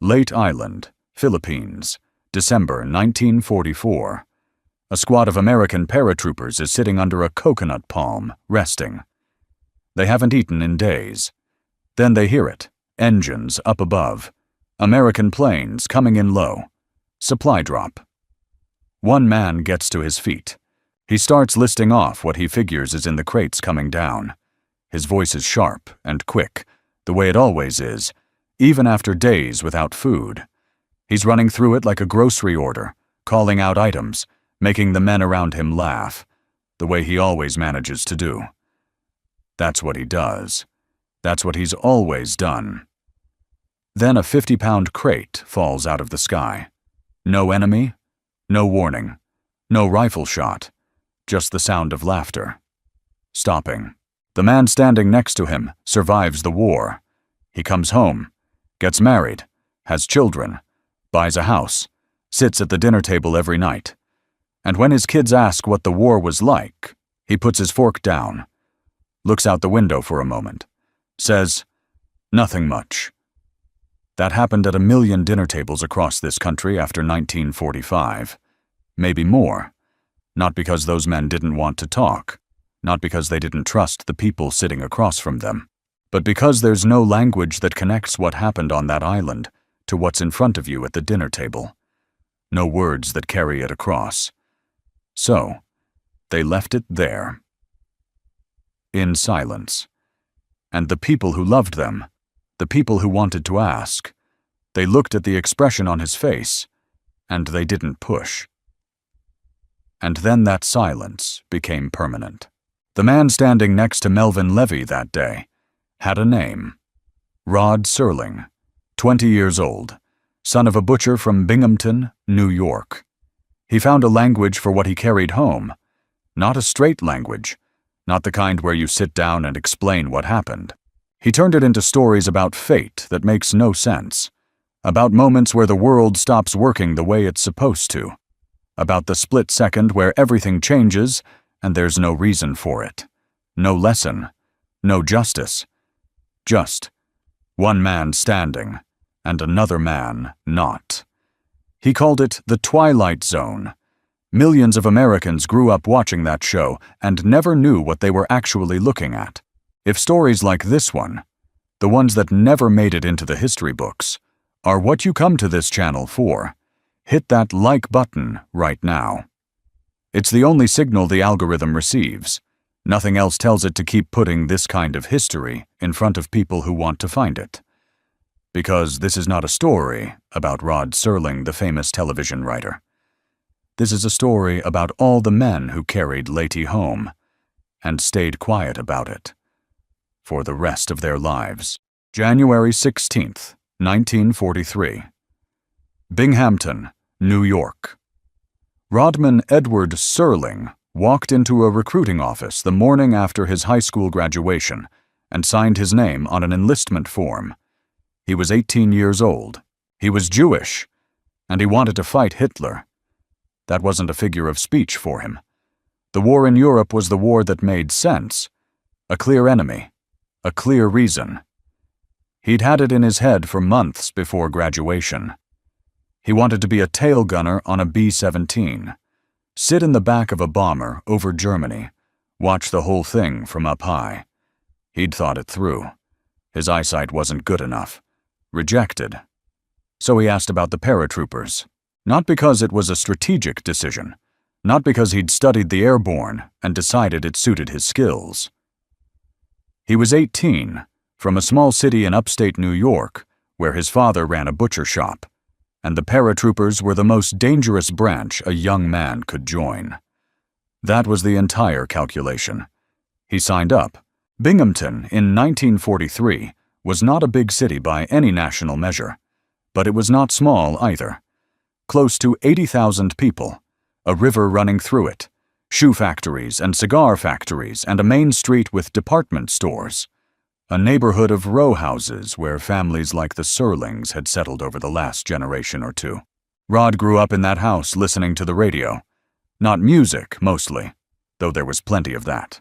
Leyte Island, Philippines, December 1944. A squad of American paratroopers is sitting under a coconut palm, resting. They haven't eaten in days. Then they hear it. Engines up above. American planes coming in low. Supply drop. One man gets to his feet. He starts listing off what he figures is in the crates coming down. His voice is sharp and quick, the way it always is, even after days without food. He's running through it like a grocery order, calling out items, making the men around him laugh, the way he always manages to do. That's what he does. That's what he's always done. Then a 50-pound crate falls out of the sky. No enemy, no warning, no rifle shot, just the sound of laughter. Stopping. The man standing next to him survives the war. He comes home, gets married, has children, buys a house, sits at the dinner table every night. And when his kids ask what the war was like, he puts his fork down, looks out the window for a moment, says, "Nothing much." That happened at 1 million dinner tables across this country after 1945. Maybe more. Not because those men didn't want to talk, not because they didn't trust the people sitting across from them, but because there's no language that connects what happened on that island to what's in front of you at the dinner table. No words that carry it across. So, they left it there. In silence. And the people who loved them, the people who wanted to ask, they looked at the expression on his face, and they didn't push. And then that silence became permanent. The man standing next to Melvin Levy that day had a name. Rod Serling, 20 years old, son of a butcher from Binghamton, New York. He found a language for what he carried home, not a straight language, not the kind where you sit down and explain what happened. He turned it into stories about fate that makes no sense, about moments where the world stops working the way it's supposed to, about the split second where everything changes and there's no reason for it, no lesson, no justice, just one man standing and another man not. He called it the Twilight Zone. Millions of Americans grew up watching that show and never knew what they were actually looking at. If stories like this one, the ones that never made it into the history books, are what you come to this channel for, hit that like button right now. It's the only signal the algorithm receives. Nothing else tells it to keep putting this kind of history in front of people who want to find it. Because this is not a story about Rod Serling, the famous television writer. This is a story about all the men who carried Leyte home and stayed quiet about it for the rest of their lives. January 16th, 1943. Binghamton, New York. Rodman Edward Serling walked into a recruiting office the morning after his high school graduation and signed his name on an enlistment form. He was 18 years old. He was Jewish, and he wanted to fight Hitler. That wasn't a figure of speech for him. The war in Europe was the war that made sense. A clear enemy. A clear reason. He'd had it in his head for months before graduation. He wanted to be a tail gunner on a B-17, sit in the back of a bomber over Germany, watch the whole thing from up high. He'd thought it through. His eyesight wasn't good enough. Rejected. So he asked about the paratroopers. Not because it was a strategic decision, not because he'd studied the airborne and decided it suited his skills. He was 18, from a small city in upstate New York, where his father ran a butcher shop, and the paratroopers were the most dangerous branch a young man could join. That was the entire calculation. He signed up. Binghamton, in 1943, was not a big city by any national measure, but it was not small either. Close to 80,000 people, a river running through it, shoe factories and cigar factories, and a main street with department stores. A neighborhood of row houses where families like the Serlings had settled over the last generation or two. Rod grew up in that house listening to the radio. Not music, mostly, though there was plenty of that.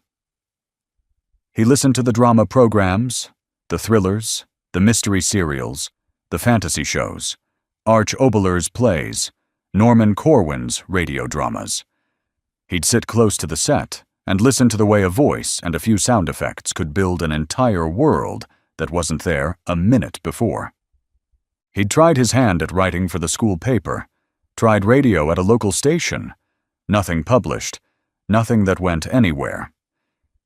He listened to the drama programs, the thrillers, the mystery serials, the fantasy shows, Arch Oboler's plays, Norman Corwin's radio dramas. He'd sit close to the set and listen to the way a voice and a few sound effects could build an entire world that wasn't there a minute before. He'd tried his hand at writing for the school paper, tried radio at a local station. Nothing published, nothing that went anywhere.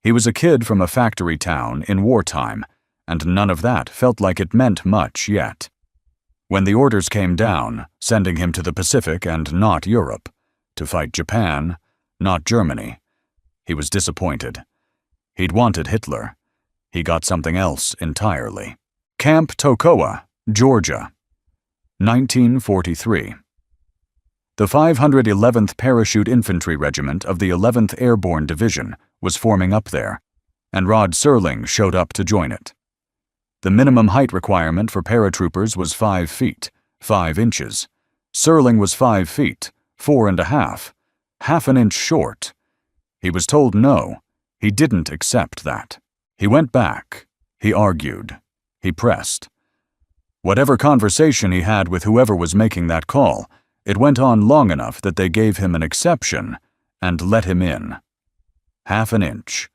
He was a kid from a factory town in wartime, and none of that felt like it meant much yet. When the orders came down, sending him to the Pacific and not Europe, to fight Japan, not Germany, he was disappointed. He'd wanted Hitler. He got something else entirely. Camp Toccoa, Georgia, 1943. The 511th Parachute Infantry Regiment of the 11th Airborne Division was forming up there, and Rod Serling showed up to join it. The minimum height requirement for paratroopers was 5 feet, 5 inches. Serling was 5 feet, 4.5, half an inch short. He was told no, he didn't accept that. He went back, he argued, he pressed. Whatever conversation he had with whoever was making that call, it went on long enough that they gave him an exception and let him in. Half an inch.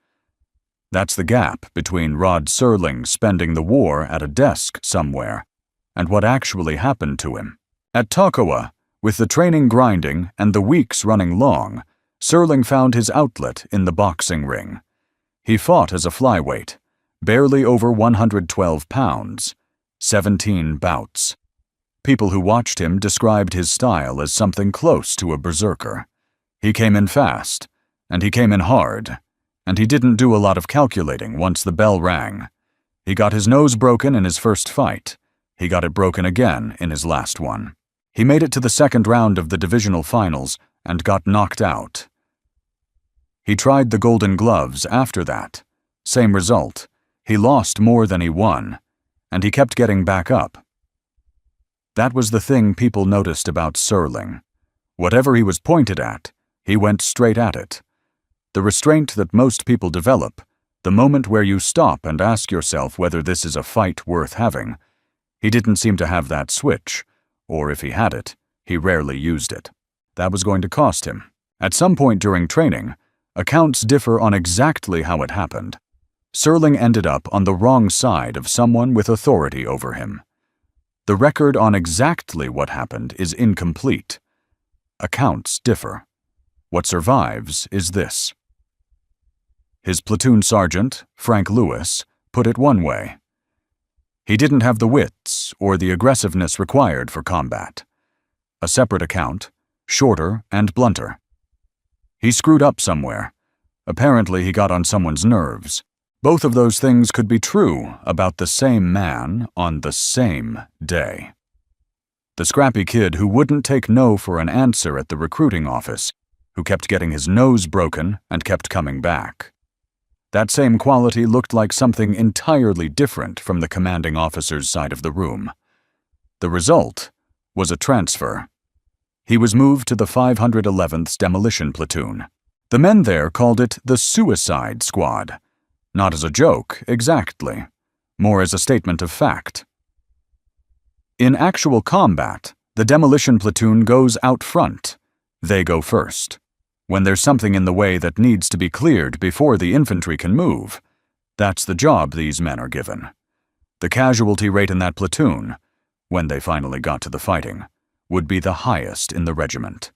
That's the gap between Rod Serling spending the war at a desk somewhere and what actually happened to him. At Toccoa, with the training grinding and the weeks running long, Serling found his outlet in the boxing ring. He fought as a flyweight, barely over 112 pounds, 17 bouts. People who watched him described his style as something close to a berserker. He came in fast, and he came in hard, and he didn't do a lot of calculating once the bell rang. He got his nose broken in his first fight. He got it broken again in his last one. He made it to the second round of the divisional finals and got knocked out. He tried the Golden Gloves after that. Same result. He lost more than he won, and he kept getting back up. That was the thing people noticed about Serling. Whatever he was pointed at, he went straight at it. The restraint that most people develop, the moment where you stop and ask yourself whether this is a fight worth having, he didn't seem to have that switch, or if he had it, he rarely used it. That was going to cost him. At some point during training, accounts differ on exactly how it happened. Serling ended up on the wrong side of someone with authority over him. The record on exactly what happened is incomplete. Accounts differ. What survives is this. His platoon sergeant, Frank Lewis, put it one way. He didn't have the wits or the aggressiveness required for combat. A separate account, shorter and blunter. He screwed up somewhere. Apparently he got on someone's nerves. Both of those things could be true about the same man on the same day. The scrappy kid who wouldn't take no for an answer at the recruiting office, who kept getting his nose broken and kept coming back. That same quality looked like something entirely different from the commanding officer's side of the room. The result was a transfer. He was moved to the 511th Demolition Platoon. The men there called it the Suicide Squad. Not as a joke, exactly. More as a statement of fact. In actual combat, the demolition platoon goes out front. They go first. When there's something in the way that needs to be cleared before the infantry can move, that's the job these men are given. The casualty rate in that platoon, when they finally got to the fighting, would be the highest in the regiment.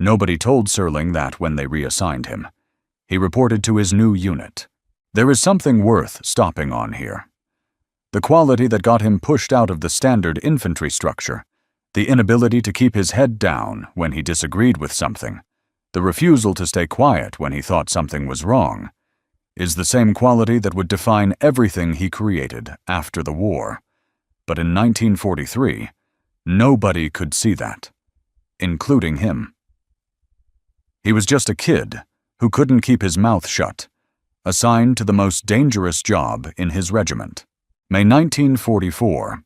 Nobody told Serling that when they reassigned him. He reported to his new unit. There is something worth stopping on here. The quality that got him pushed out of the standard infantry structure, the inability to keep his head down when he disagreed with something, the refusal to stay quiet when he thought something was wrong, is the same quality that would define everything he created after the war. But in 1943, nobody could see that, including him. He was just a kid who couldn't keep his mouth shut, assigned to the most dangerous job in his regiment. May 1944.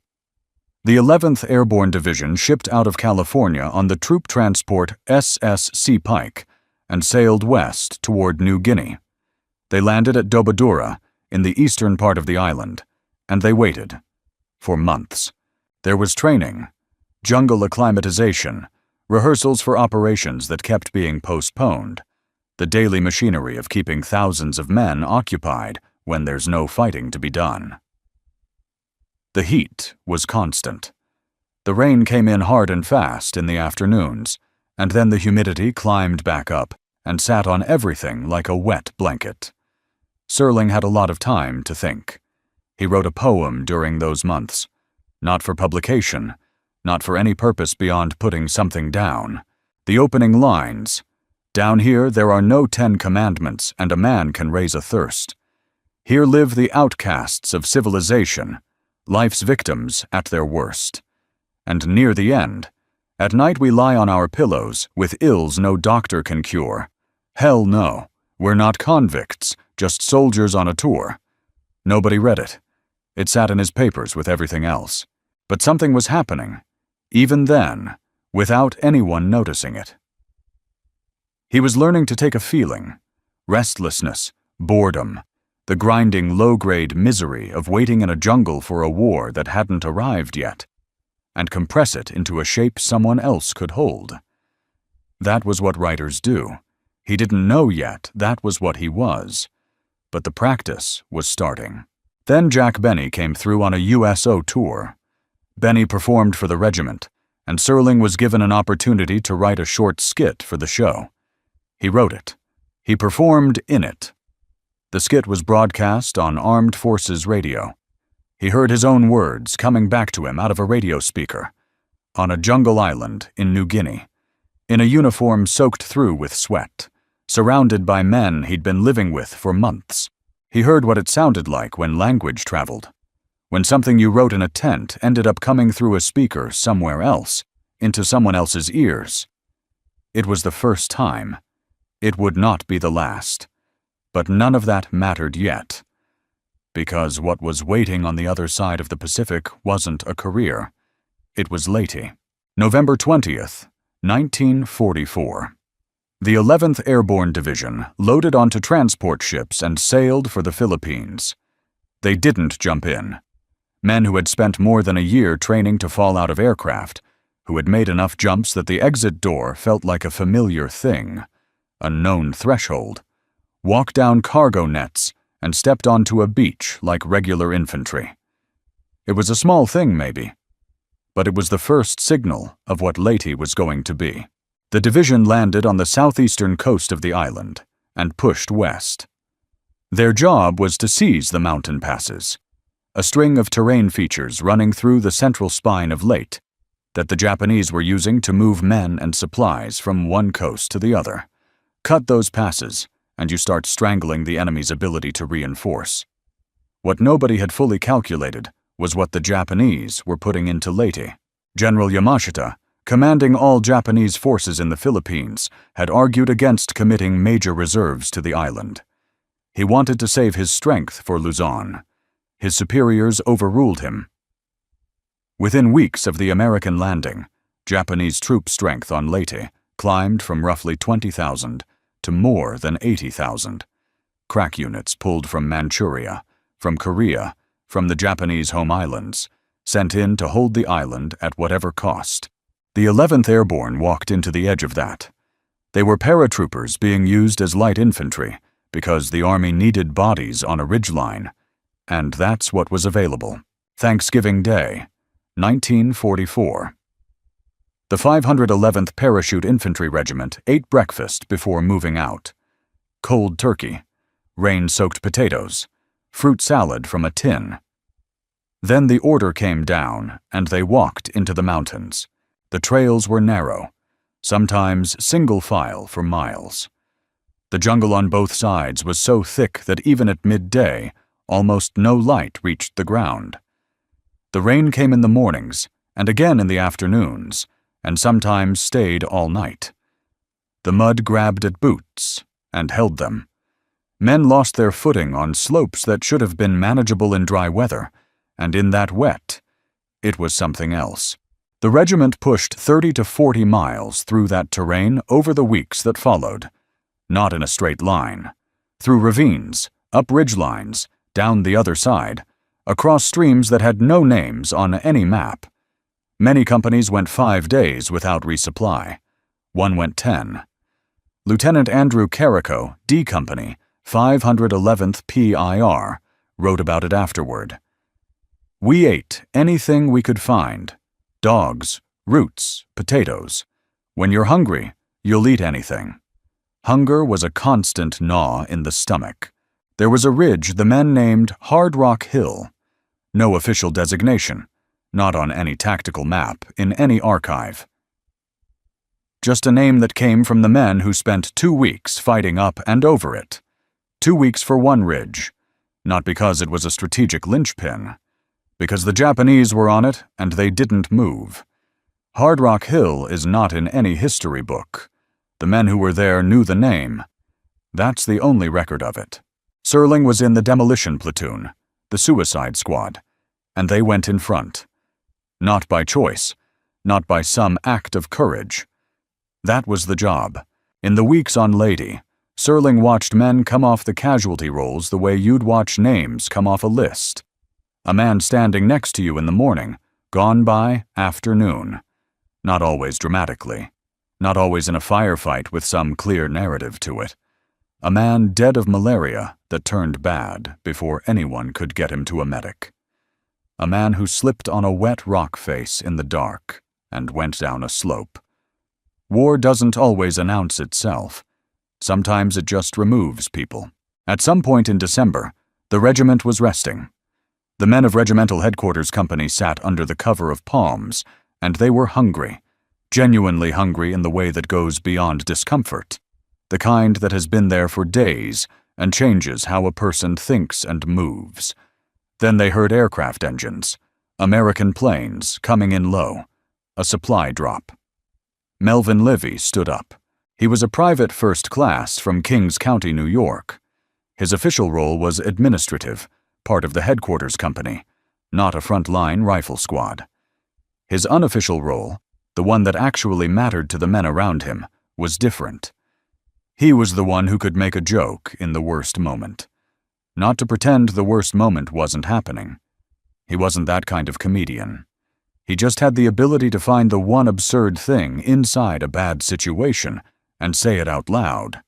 The 11th Airborne Division shipped out of California on the troop transport SS Sea Pike and sailed west toward New Guinea. They landed at Dobodura, in the eastern part of the island, and they waited. for months. There was training, jungle acclimatization, rehearsals for operations that kept being postponed, the daily machinery of keeping thousands of men occupied when there's no fighting to be done. The heat was constant. The rain came in hard and fast in the afternoons, and then the humidity climbed back up and sat on everything like a wet blanket. Serling had a lot of time to think. He wrote a poem during those months, not for publication, not for any purpose beyond putting something down. The opening lines, "Down here there are no 10 commandments, and a man can raise a thirst. Here live the outcasts of civilization, life's victims at their worst. And near the end, at night we lie on our pillows with ills no doctor can cure. Hell no, we're not convicts, just soldiers on a tour." Nobody read it. It sat in his papers with everything else. But something was happening, even then, without anyone noticing it. He was learning to take a feeling, restlessness, boredom, the grinding low-grade misery of waiting in a jungle for a war that hadn't arrived yet, and compress it into a shape someone else could hold. That was what writers do. He didn't know yet that was what he was, but the practice was starting. Then Jack Benny came through on a USO tour. Benny performed for the regiment, and Serling was given an opportunity to write a short skit for the show. He wrote it. He performed in it. The skit was broadcast on Armed Forces Radio. He heard his own words coming back to him out of a radio speaker, on a jungle island in New Guinea, in a uniform soaked through with sweat, surrounded by men he'd been living with for months. He heard what it sounded like when language traveled, when something you wrote in a tent ended up coming through a speaker somewhere else, into someone else's ears. It was the first time. It would not be the last. But none of that mattered yet, because what was waiting on the other side of the Pacific wasn't a career. It was Leyte. November 20th, 1944. The 11th Airborne Division loaded onto transport ships and sailed for the Philippines. They didn't jump in. Men who had spent more than a year training to fall out of aircraft, who had made enough jumps that the exit door felt like a familiar thing, a known threshold, walked down cargo nets and stepped onto a beach like regular infantry. It was a small thing, maybe, but it was the first signal of what Leyte was going to be. The division landed on the southeastern coast of the island and pushed west. Their job was to seize the mountain passes, a string of terrain features running through the central spine of Leyte that the Japanese were using to move men and supplies from one coast to the other. Cut those passes, and you start strangling the enemy's ability to reinforce. What nobody had fully calculated was what the Japanese were putting into Leyte. General Yamashita, commanding all Japanese forces in the Philippines, had argued against committing major reserves to the island. He wanted to save his strength for Luzon. His superiors overruled him. Within weeks of the American landing, Japanese troop strength on Leyte climbed from roughly 20,000 to more than 80,000. Crack units pulled from Manchuria, from Korea, from the Japanese home islands, sent in to hold the island at whatever cost. The 11th Airborne walked into the edge of that. They were paratroopers being used as light infantry because the Army needed bodies on a ridgeline, and that's what was available. Thanksgiving Day, 1944. The 511th Parachute Infantry Regiment ate breakfast before moving out. Cold turkey, rain-soaked potatoes, fruit salad from a tin. Then the order came down, and they walked into the mountains. The trails were narrow, sometimes single file for miles. The jungle on both sides was so thick that even at midday, almost no light reached the ground. The rain came in the mornings, and again in the afternoons, and sometimes stayed all night. The mud grabbed at boots and held them. Men lost their footing on slopes that should have been manageable in dry weather, and in that wet, it was something else. The regiment pushed 30 to 40 miles through that terrain over the weeks that followed, not in a straight line, through ravines, up ridge lines, down the other side, across streams that had no names on any map. Many companies went 5 days without resupply. One went 10. Lieutenant Andrew Carrico, D Company, 511th PIR, wrote about it afterward. "We ate anything we could find. Dogs, roots, potatoes. When you're hungry, you'll eat anything." Hunger was a constant gnaw in the stomach. There was a ridge the men named Hard Rock Hill. No official designation, not on any tactical map, in any archive. Just a name that came from the men who spent 2 weeks fighting up and over it. 2 weeks for one ridge, not because it was a strategic linchpin, because the Japanese were on it and they didn't move. Hard Rock Hill is not in any history book. The men who were there knew the name. That's the only record of it. Serling was in the demolition platoon, the suicide squad, and they went in front. Not by choice, not by some act of courage. That was the job. In the weeks on Leyte, Serling watched men come off the casualty rolls the way you'd watch names come off a list. A man standing next to you in the morning, gone by afternoon. Not always dramatically. Not always in a firefight with some clear narrative to it. A man dead of malaria that turned bad before anyone could get him to a medic. A man who slipped on a wet rock face in the dark and went down a slope. War doesn't always announce itself. Sometimes it just removes people. At some point in December, the regiment was resting. The men of Regimental Headquarters Company sat under the cover of palms, and they were hungry. Genuinely hungry in the way that goes beyond discomfort. The kind that has been there for days and changes how a person thinks and moves. Then they heard aircraft engines, American planes coming in low, a supply drop. Melvin Livy stood up. He was a private first class from Kings County, New York. His official role was administrative, part of the headquarters company, not a front-line rifle squad. His unofficial role, the one that actually mattered to the men around him, was different. He was the one who could make a joke in the worst moment. Not to pretend the worst moment wasn't happening. He wasn't that kind of comedian. He just had the ability to find the one absurd thing inside a bad situation and say it out loud.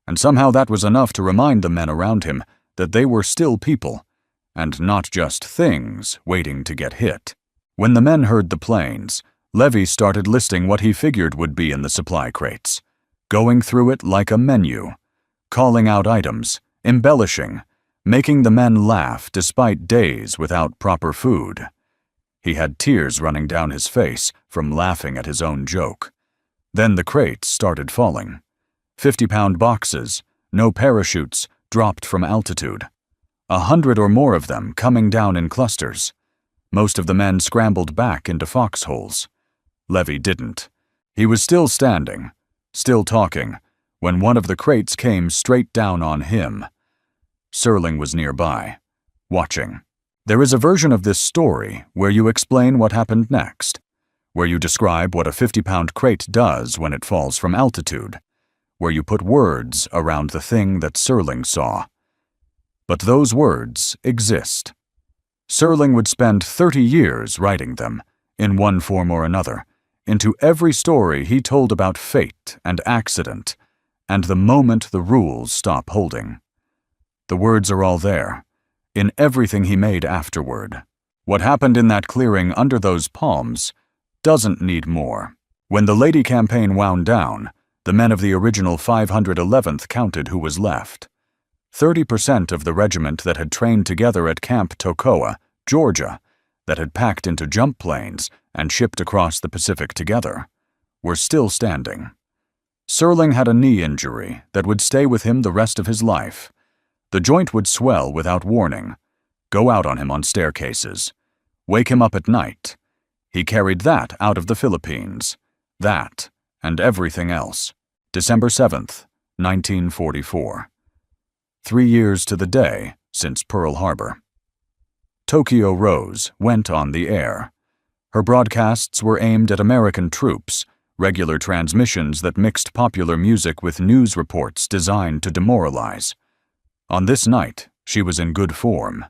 And somehow that was enough to remind the men around him that they were still people, and not just things waiting to get hit. When the men heard the planes, Levy started listing what he figured would be in the supply crates, going through it like a menu, calling out items, embellishing, making the men laugh despite days without proper food. He had tears running down his face from laughing at his own joke. Then the crates started falling. 50-pound boxes, no parachutes, dropped from altitude. 100 or more of them coming down in clusters. Most of the men scrambled back into foxholes. Levy didn't. He was still standing, still talking, when one of the crates came straight down on him. Serling was nearby, watching. There is a version of this story where you explain what happened next, where you describe what a 50-pound crate does when it falls from altitude, where you put words around the thing that Serling saw. But those words exist. Serling would spend 30 years writing them, in one form or another, into every story he told about fate and accident, and the moment the rules stop holding. The words are all there, in everything he made afterward. What happened in that clearing under those palms doesn't need more. When the Leyte campaign wound down, the men of the original 511th counted who was left. 30% of the regiment that had trained together at Camp Toccoa, Georgia, that had packed into jump planes and shipped across the Pacific together, were still standing. Serling had a knee injury that would stay with him the rest of his life. The joint would swell without warning, go out on him on staircases, wake him up at night. He carried that out of the Philippines. That, and everything else. December 7th, 1944. 3 years to the day since Pearl Harbor. Tokyo Rose went on the air. Her broadcasts were aimed at American troops, regular transmissions that mixed popular music with news reports designed to demoralize. On this night, she was in good form.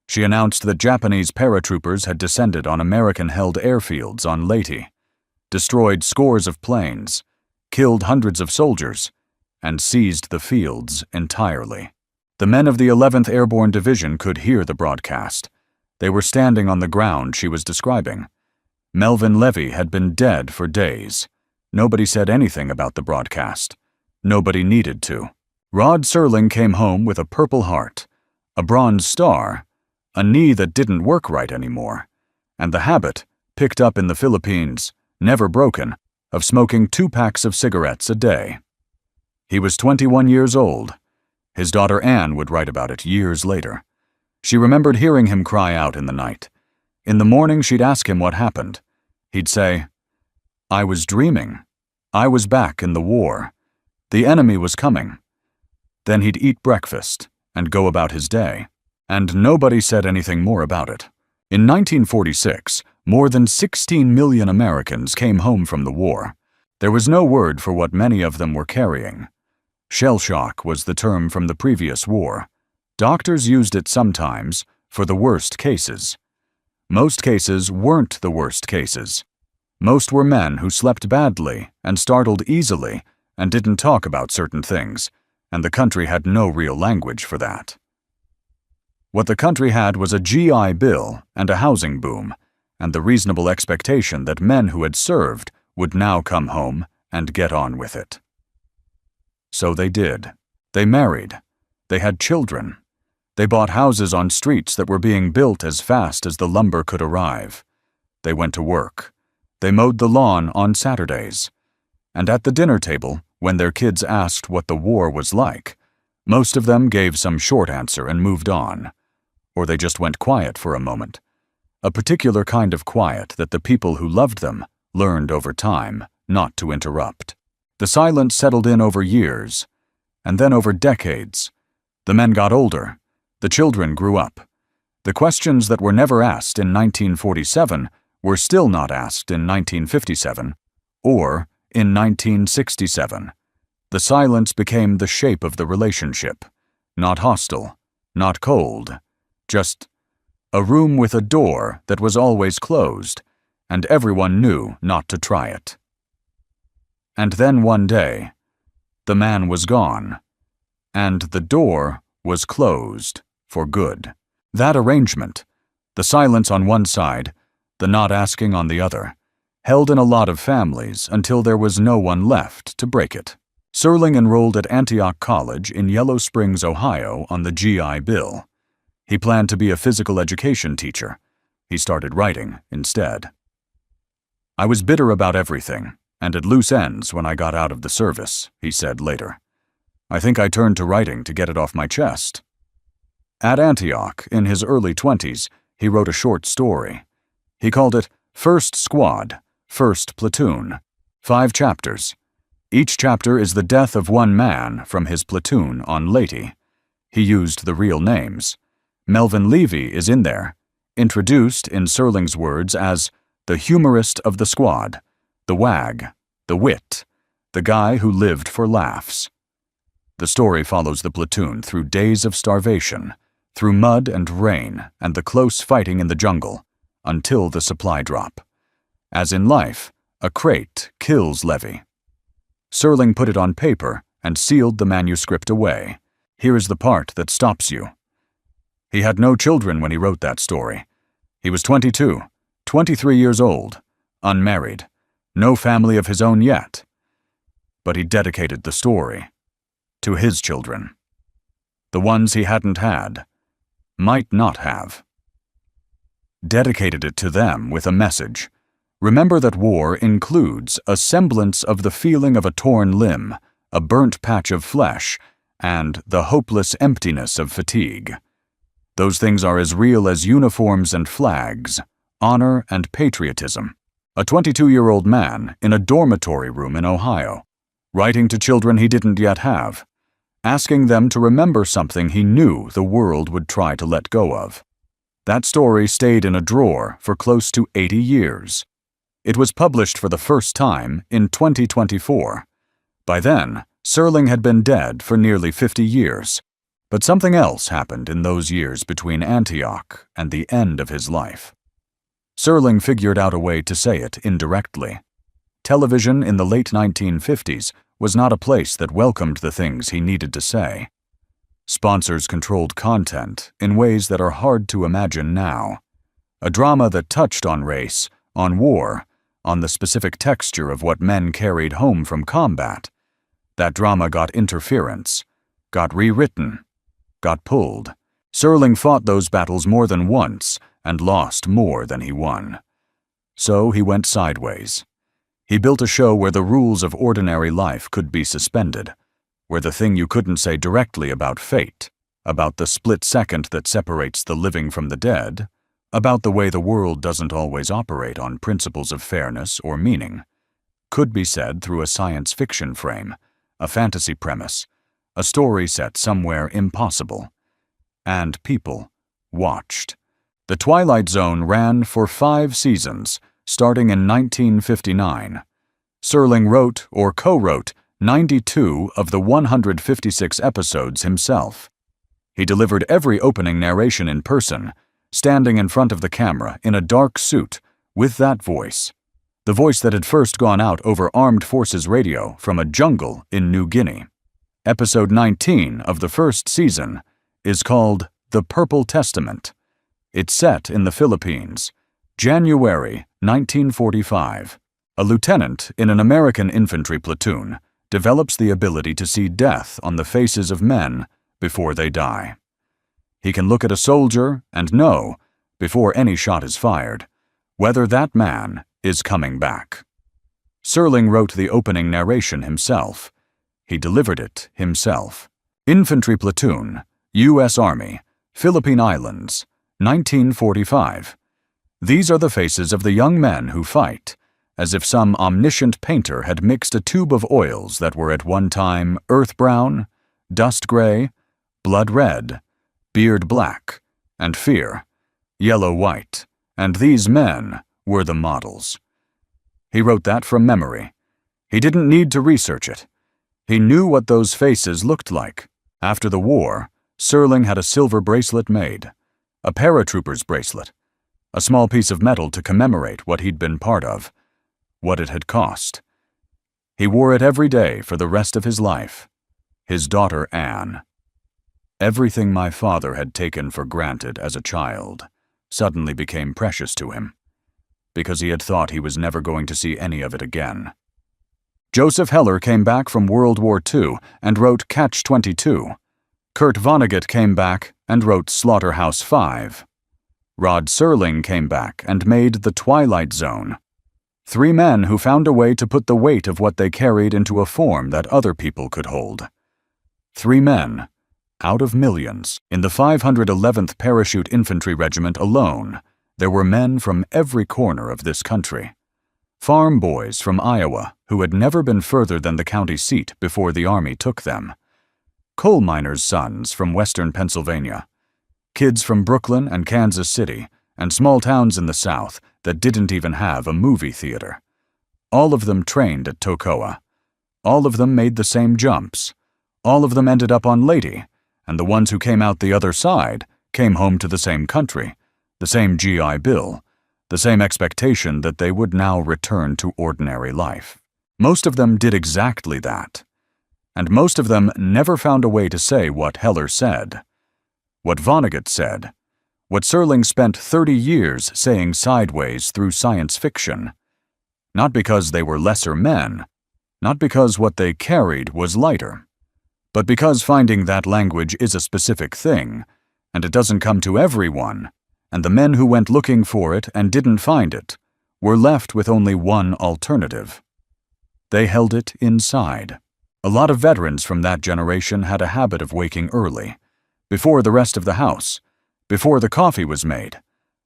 She announced that Japanese paratroopers had descended on American-held airfields on Leyte, destroyed scores of planes, killed hundreds of soldiers, and seized the fields entirely. The men of the 11th Airborne Division could hear the broadcast. They were standing on the ground she was describing. Melvin Levy had been dead for days. Nobody said anything about the broadcast. Nobody needed to. Rod Serling came home with a Purple Heart, a Bronze Star, a knee that didn't work right anymore, and the habit, picked up in the Philippines, never broken, of smoking 2 packs of cigarettes a day. He was 21 years old. His daughter Anne would write about it years later. She remembered hearing him cry out in the night. In the morning, she'd ask him what happened. He'd say, "I was dreaming. I was back in the war. The enemy was coming." Then he'd eat breakfast and go about his day. And nobody said anything more about it. In 1946, more than 16 million Americans came home from the war. There was no word for what many of them were carrying. Shell shock was the term from the previous war. Doctors used it sometimes for the worst cases. Most cases weren't the worst cases. Most were men who slept badly and startled easily and didn't talk about certain things, and the country had no real language for that. What the country had was a GI Bill and a housing boom, and the reasonable expectation that men who had served would now come home and get on with it. So they did. They married. They had children. They bought houses on streets that were being built as fast as the lumber could arrive. They went to work. They mowed the lawn on Saturdays. And at the dinner table, when their kids asked what the war was like, most of them gave some short answer and moved on. Or they just went quiet for a moment. A particular kind of quiet that the people who loved them learned over time not to interrupt. The silence settled in over years, and then over decades. The men got older. The children grew up. The questions that were never asked in 1947 were still not asked in 1957 or in 1967. The silence became the shape of the relationship. Not hostile, not cold, just a room with a door that was always closed, and everyone knew not to try it. And then one day, the man was gone, and the door was closed for good. That arrangement, the silence on one side, the not asking on the other, held in a lot of families until there was no one left to break it. Serling enrolled at Antioch College in Yellow Springs, Ohio on the GI Bill. He planned to be a physical education teacher. He started writing instead. "I was bitter about everything, and at loose ends when I got out of the service," he said later. "I think I turned to writing to get it off my chest." At Antioch, in his early 20s, he wrote a short story. He called it First Squad, First Platoon. 5 chapters. Each chapter is the death of one man from his platoon on Leyte. He used the real names. Melvin Levy is in there, introduced in Serling's words as the humorist of the squad, the wag, the wit, the guy who lived for laughs. The story follows the platoon through days of starvation, through mud and rain and the close fighting in the jungle, until the supply drop. As in life, a crate kills Levy. Serling put it on paper and sealed the manuscript away. Here is the part that stops you. He had no children when he wrote that story. He was 22, 23 years old, unmarried, no family of his own yet. But he dedicated the story to his children. The ones he hadn't had, might not have. Dedicated it to them with a message. Remember that war includes a semblance of the feeling of a torn limb, a burnt patch of flesh, and the hopeless emptiness of fatigue. Those things are as real as uniforms and flags, honor and patriotism. A 22-year-old man in a dormitory room in Ohio, writing to children he didn't yet have, asking them to remember something he knew the world would try to let go of. That story stayed in a drawer for close to 80 years. It was published for the first time in 2024. By then, Serling had been dead for nearly 50 years. But something else happened in those years between Antioch and the end of his life. Serling figured out a way to say it indirectly. Television in the late 1950s was not a place that welcomed the things he needed to say. Sponsors controlled content in ways that are hard to imagine now. A drama that touched on race, on war, on the specific texture of what men carried home from combat. That drama got interference, got rewritten, got pulled. Serling fought those battles more than once and lost more than he won. So he went sideways. He built a show where the rules of ordinary life could be suspended, where the thing you couldn't say directly about fate, about the split second that separates the living from the dead, about the way the world doesn't always operate on principles of fairness or meaning, could be said through a science fiction frame, a fantasy premise, a story set somewhere impossible. And people watched. The Twilight Zone ran for 5 seasons, starting in 1959. Serling wrote or co-wrote 92 of the 156 episodes himself. He delivered every opening narration in person, standing in front of the camera in a dark suit, with that voice. The voice that had first gone out over Armed Forces radio from a jungle in New Guinea. Episode 19 of the first season is called The Purple Testament. It's set in the Philippines, January 1945. A lieutenant in an American infantry platoon develops the ability to see death on the faces of men before they die. He can look at a soldier and know, before any shot is fired, whether that man is coming back. Serling wrote the opening narration himself. He delivered it himself. Infantry Platoon, U.S. Army, Philippine Islands, 1945. These are the faces of the young men who fight, as if some omniscient painter had mixed a tube of oils that were at one time earth brown, dust gray, blood red, beard black, and fear, yellow-white, and these men were the models. He wrote that from memory. He didn't need to research it. He knew what those faces looked like. After the war, Serling had a silver bracelet made, a paratrooper's bracelet, a small piece of metal to commemorate what he'd been part of, what it had cost. He wore it every day for the rest of his life. His daughter Anne. Everything my father had taken for granted as a child suddenly became precious to him, because he had thought he was never going to see any of it again. Joseph Heller came back from World War II and wrote Catch-22. Kurt Vonnegut came back and wrote Slaughterhouse-5. Rod Serling came back and made The Twilight Zone. 3 men who found a way to put the weight of what they carried into a form that other people could hold. 3 men, out of millions. In the 511th Parachute Infantry Regiment alone, there were men from every corner of this country. Farm boys from Iowa who had never been further than the county seat before the Army took them. Coal miners' sons from western Pennsylvania. Kids from Brooklyn and Kansas City and small towns in the South that didn't even have a movie theater. All of them trained at Toccoa. All of them made the same jumps. All of them ended up on Leyte, and the ones who came out the other side came home to the same country, the same GI Bill, the same expectation that they would now return to ordinary life. Most of them did exactly that. And most of them never found a way to say what Heller said, what Vonnegut said, what Serling spent 30 years saying sideways through science fiction. Not because they were lesser men, not because what they carried was lighter, but because finding that language is a specific thing, and it doesn't come to everyone, and the men who went looking for it and didn't find it were left with only one alternative. They held it inside. A lot of veterans from that generation had a habit of waking early, before the rest of the house, before the coffee was made,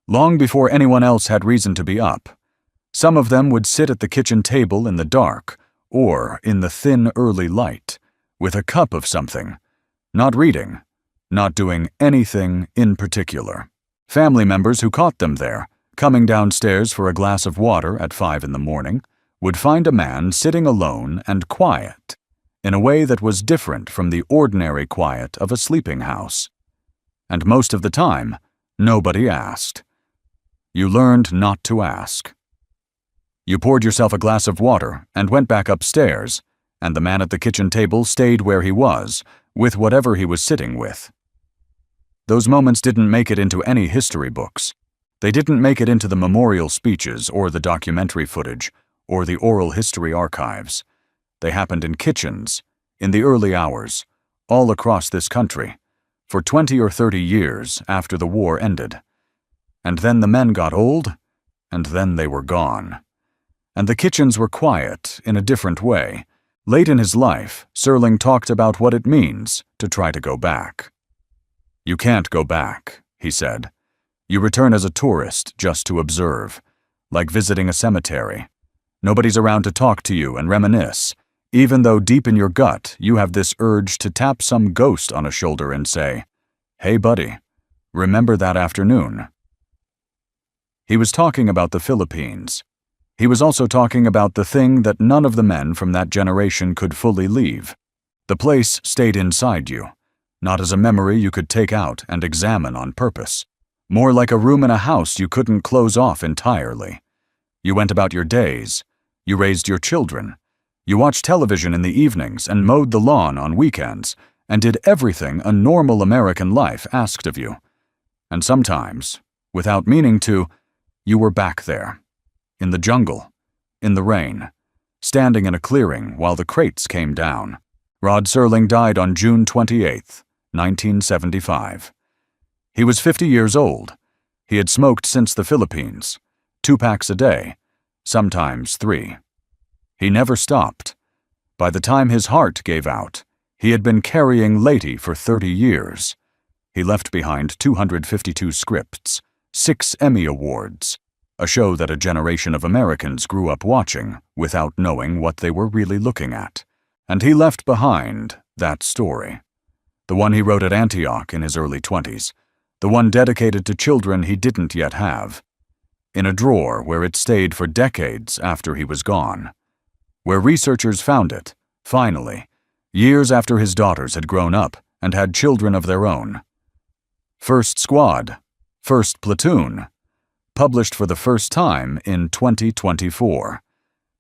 long before anyone else had reason to be up. Some of them would sit at the kitchen table in the dark, or in the thin early light, with a cup of something, not reading, not doing anything in particular. Family members who caught them there, coming downstairs for a glass of water at 5 in the morning, would find a man sitting alone and quiet, in a way that was different from the ordinary quiet of a sleeping house. And most of the time, nobody asked. You learned not to ask. You poured yourself a glass of water and went back upstairs, and the man at the kitchen table stayed where he was, with whatever he was sitting with. Those moments didn't make it into any history books. They didn't make it into the memorial speeches or the documentary footage or the oral history archives. They happened in kitchens, in the early hours, all across this country, for 20 or 30 years after the war ended. And then the men got old, and then they were gone. And the kitchens were quiet in a different way. Late in his life, Serling talked about what it means to try to go back. You can't go back, he said. You return as a tourist just to observe, like visiting a cemetery. Nobody's around to talk to you and reminisce, even though deep in your gut you have this urge to tap some ghost on a shoulder and say, "Hey buddy, remember that afternoon?" He was talking about the Philippines. He was also talking about the thing that none of the men from that generation could fully leave. The place stayed inside you, not as a memory you could take out and examine on purpose. More like a room in a house you couldn't close off entirely. You went about your days. You raised your children. You watched television in the evenings and mowed the lawn on weekends and did everything a normal American life asked of you. And sometimes, without meaning to, you were back there, in the jungle, in the rain, standing in a clearing while the crates came down. Rod Serling died on June 28, 1975. He was 50 years old. He had smoked since the Philippines, 2 packs a day, sometimes 3. He never stopped. By the time his heart gave out, he had been carrying Leyte for 30 years. He left behind 252 scripts, 6 Emmy Awards, a show that a generation of Americans grew up watching without knowing what they were really looking at. And he left behind that story. The one he wrote at Antioch in his early 20s, the one dedicated to children he didn't yet have, in a drawer where it stayed for decades after he was gone, where researchers found it, finally, years after his daughters had grown up and had children of their own. First Squad, First Platoon, published for the first time in 2024.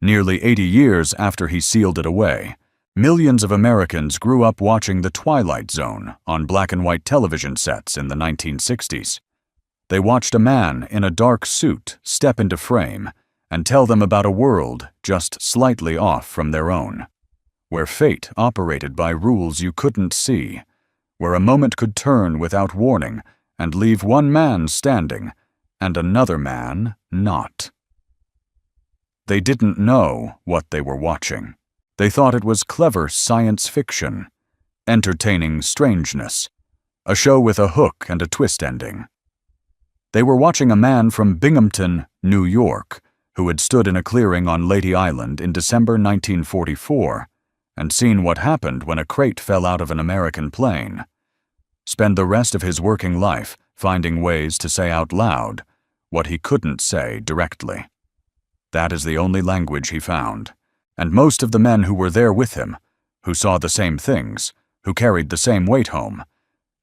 Nearly 80 years after he sealed it away, millions of Americans grew up watching the Twilight Zone on black and white television sets in the 1960s. They watched a man in a dark suit step into frame and tell them about a world just slightly off from their own, where fate operated by rules you couldn't see, where a moment could turn without warning and leave one man standing and another man not. They didn't know what they were watching. They thought it was clever science fiction, entertaining strangeness, a show with a hook and a twist ending. They were watching a man from Binghamton, New York, who had stood in a clearing on Leyte Island in December 1944 and seen what happened when a crate fell out of an American plane, spend the rest of his working life finding ways to say out loud what he couldn't say directly. That is the only language he found, and most of the men who were there with him, who saw the same things, who carried the same weight home,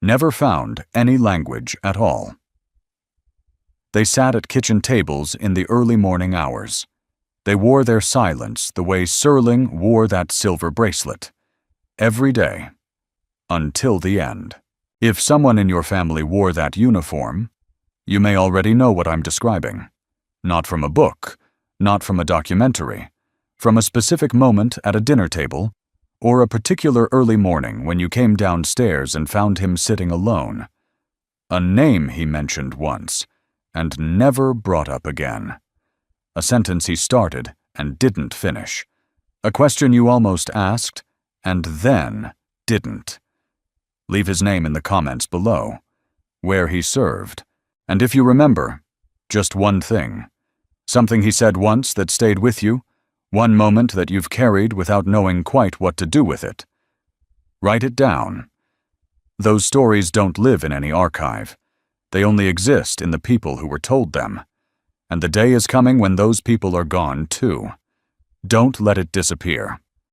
never found any language at all. They sat at kitchen tables in the early morning hours. They wore their silence the way Serling wore that silver bracelet, every day, until the end. If someone in your family wore that uniform, you may already know what I'm describing. Not from a book, not from a documentary, from a specific moment at a dinner table, or a particular early morning when you came downstairs and found him sitting alone. A name he mentioned once, and never brought up again. A sentence he started and didn't finish. A question you almost asked, and then didn't. Leave his name in the comments below, where he served, and if you remember, just one thing. Something he said once that stayed with you, one moment that you've carried without knowing quite what to do with it. Write it down. Those stories don't live in any archive. They only exist in the people who were told them. And the day is coming when those people are gone too. Don't let it disappear.